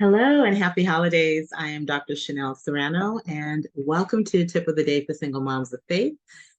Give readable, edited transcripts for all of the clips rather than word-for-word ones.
Hello and happy holidays. I am Dr. Chanel Serrano, and welcome to Tip of the Day for Single Moms of Faith.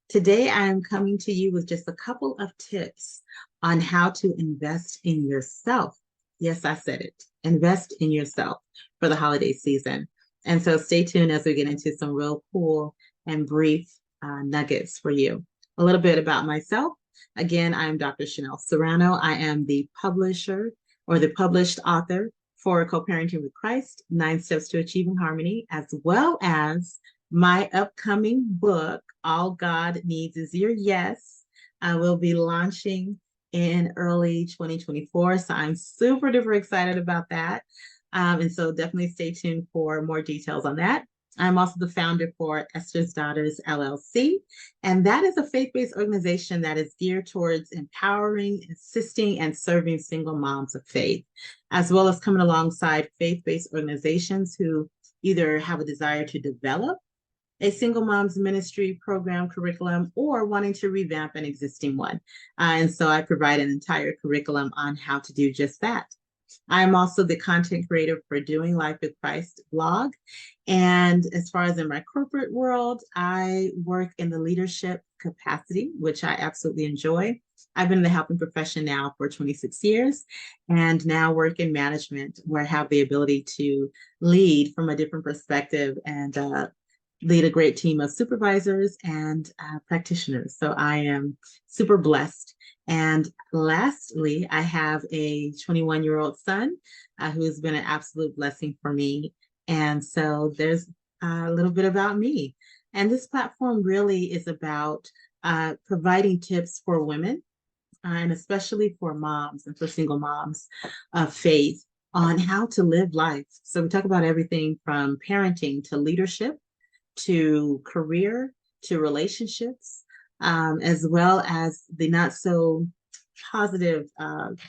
Today, I am coming to you with just a couple of tips on how to invest in yourself. Yes, I said it. Invest in yourself for the holiday season. And so stay tuned as we get into some real cool and brief nuggets for you. A little bit about myself. Again, I am Dr. Chanel Serrano. I am the publisher or the published author for Co-Parenting with Christ, 9 Steps to Achieving Harmony, as well as my upcoming book, All God Needs Is Your Yes. I will be launching in early 2024. So I'm super duper excited about that. And so definitely stay tuned for more details on that. I'm also the founder for Esther's Daughters LLC, and that is a faith-based organization that is geared towards empowering, assisting, and serving single moms of faith, as well as coming alongside faith-based organizations who either have a desire to develop a single mom's ministry program curriculum or wanting to revamp an existing one. And so I provide an entire curriculum on how to do just that. I'm also the content creator for Doing Life with Christ blog. And as far as in my corporate world, I work in the leadership capacity, which I absolutely enjoy. I've been in the helping profession now for 26 years and now work in management where I have the ability to lead from a different perspective and lead a great team of supervisors and practitioners. So I am super blessed. And lastly, I have a 21-year-old son who has been an absolute blessing for me. And so there's a little bit about me. And this platform really is about providing tips for women and especially for moms and for single moms of faith on how to live life. So we talk about everything from parenting to leadership to career, to relationships, as well as the not so positive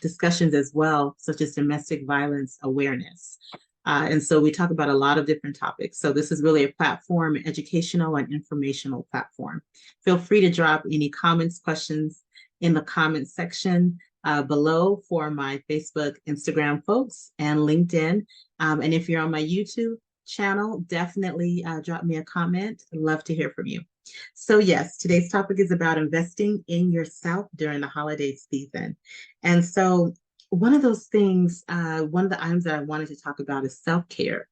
discussions as well, such as domestic violence awareness. And so we talk about a lot of different topics. So this is really a platform, educational and informational platform. Feel free to drop any comments, questions in the comments section below for my Facebook, Instagram folks, and LinkedIn. And if you're on my YouTube channel, definitely drop me a comment. I'd love to hear from you. So yes, today's topic is about investing in yourself during the holiday season. And so one of those things, one of the items that I wanted to talk about is self-care.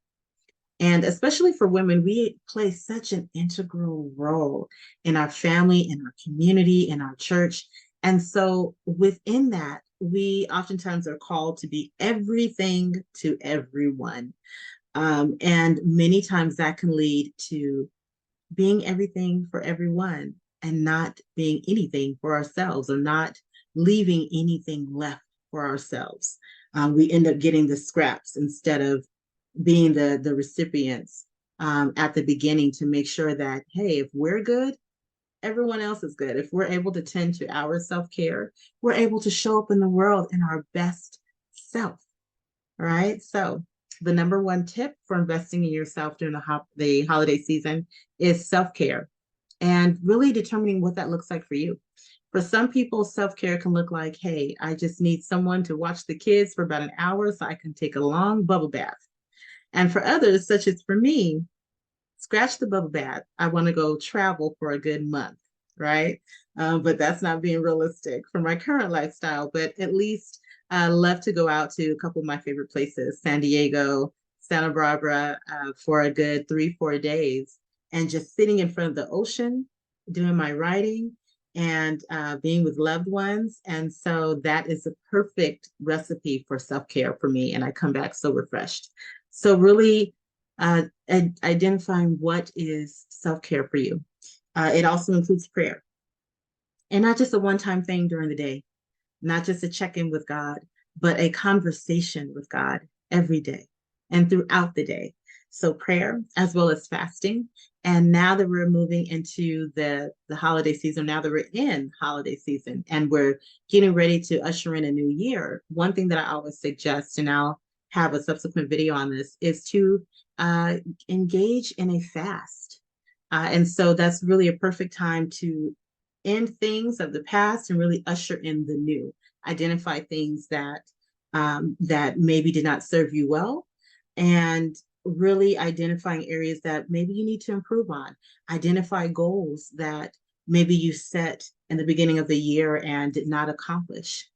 And especially for women, we play such an integral role in our family, in our community, in our church. And so within that, we oftentimes are called to be everything to everyone. And many times that can lead to being everything for everyone and not being anything for ourselves or not leaving anything left for ourselves. We end up getting the scraps instead of being the recipients at the beginning to make sure that, hey, if we're good, everyone else is good. If we're able to tend to our self-care, we're able to show up in the world in our best self. All right. So the number one tip for investing in yourself during the holiday season is self-care and really determining what that looks like for you. For some people, self-care can look like, hey, I just need someone to watch the kids for about an hour so I can take a long bubble bath. And for others, such as for me, scratch the bubble bath. I want to go travel for a good month, right? But that's not being realistic for my current lifestyle, but at least I love to go out to a couple of my favorite places, San Diego, Santa Barbara, for a good 3-4 days, and just sitting in front of the ocean, doing my writing and being with loved ones. And so that is a perfect recipe for self-care for me. And I come back so refreshed. So really identifying what is self-care for you. It also includes prayer. And not just a one-time thing during the day, not just a check-in with God, but a conversation with God every day and throughout the day. So prayer as well as fasting. And now that we're moving into the holiday season, now that we're in holiday season and we're getting ready to usher in a new year, one thing that I always suggest, and I'll have a subsequent video on this, is to engage in a fast. And so that's really a perfect time to end things of the past and really usher in the new. Identify things that that maybe did not serve you well, and really identifying areas that maybe you need to improve on. Identify goals that maybe you set in the beginning of the year and did not accomplish.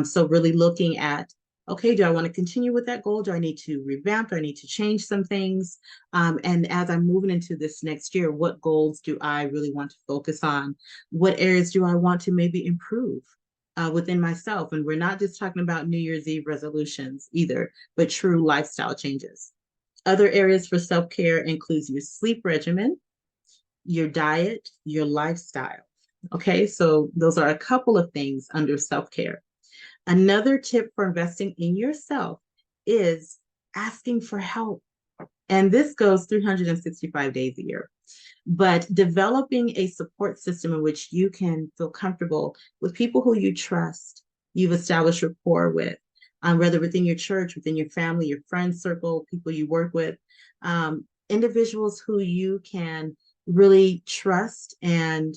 So really looking at, okay, do I want to continue with that goal? Do I need to revamp? Do I need to change some things? And as I'm moving into this next year, what goals do I really want to focus on? What areas do I want to maybe improve within myself? And we're not just talking about New Year's Eve resolutions either, but true lifestyle changes. Other areas for self-care includes your sleep regimen, your diet, your lifestyle. Okay, so those are a couple of things under self-care. Another tip for investing in yourself is asking for help. And this goes 365 days a year. But developing a support system in which you can feel comfortable with people who you trust, you've established rapport with, whether within your church, within your family, your friend circle, people you work with, individuals who you can really trust and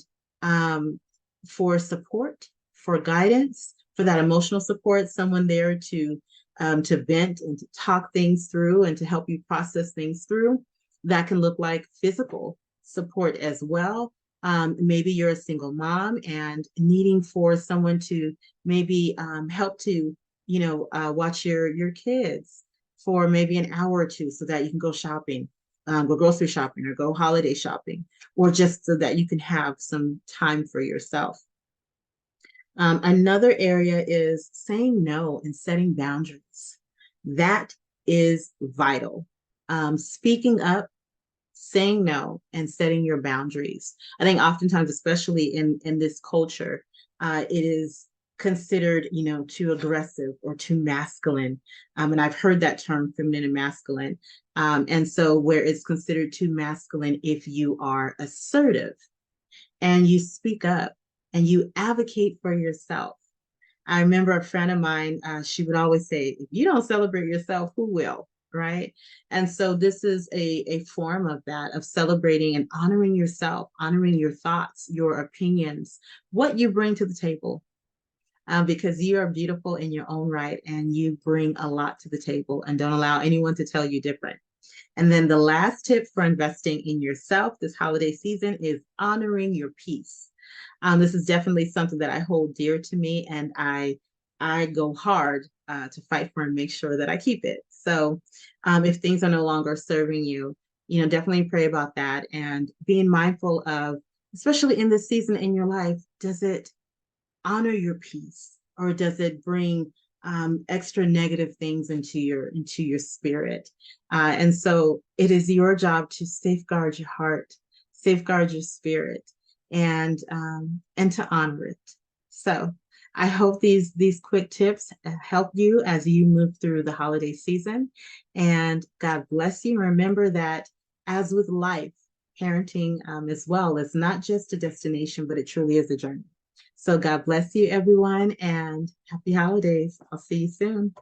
for support, for guidance, for that emotional support, someone there to vent and to talk things through and to help you process things through. That can look like physical support as well. Maybe you're a single mom and needing for someone to maybe help to, watch your kids for maybe an hour or two so that you can go shopping, go grocery shopping or go holiday shopping, or just so that you can have some time for yourself. Another area is saying no and setting boundaries. That is vital. Speaking up, saying no, and setting your boundaries. I think oftentimes, especially in this culture, it is considered, too aggressive or too masculine. And I've heard that term, feminine and masculine. And so where it's considered too masculine if you are assertive and you speak up and you advocate for yourself. I remember a friend of mine, she would always say, if you don't celebrate yourself, who will? Right. And so this is a form of that, of celebrating and honoring yourself, honoring your thoughts, your opinions, what you bring to the table, because you are beautiful in your own right and you bring a lot to the table and don't allow anyone to tell you different. And then the last tip for investing in yourself this holiday season is honoring your peace. This is definitely something that I hold dear to me, and I go hard to fight for and make sure that I keep it. So if things are no longer serving you, definitely pray about that and being mindful of, especially in this season in your life, does it honor your peace or does it bring extra negative things into your spirit? And so it is your job to safeguard your heart, safeguard your spirit, and to honor it. So I hope these quick tips help you as you move through the holiday season. And God bless you. Remember that as with life, parenting as well is not just a destination, but it truly is a journey. So God bless you, everyone, and happy holidays. I'll see you soon.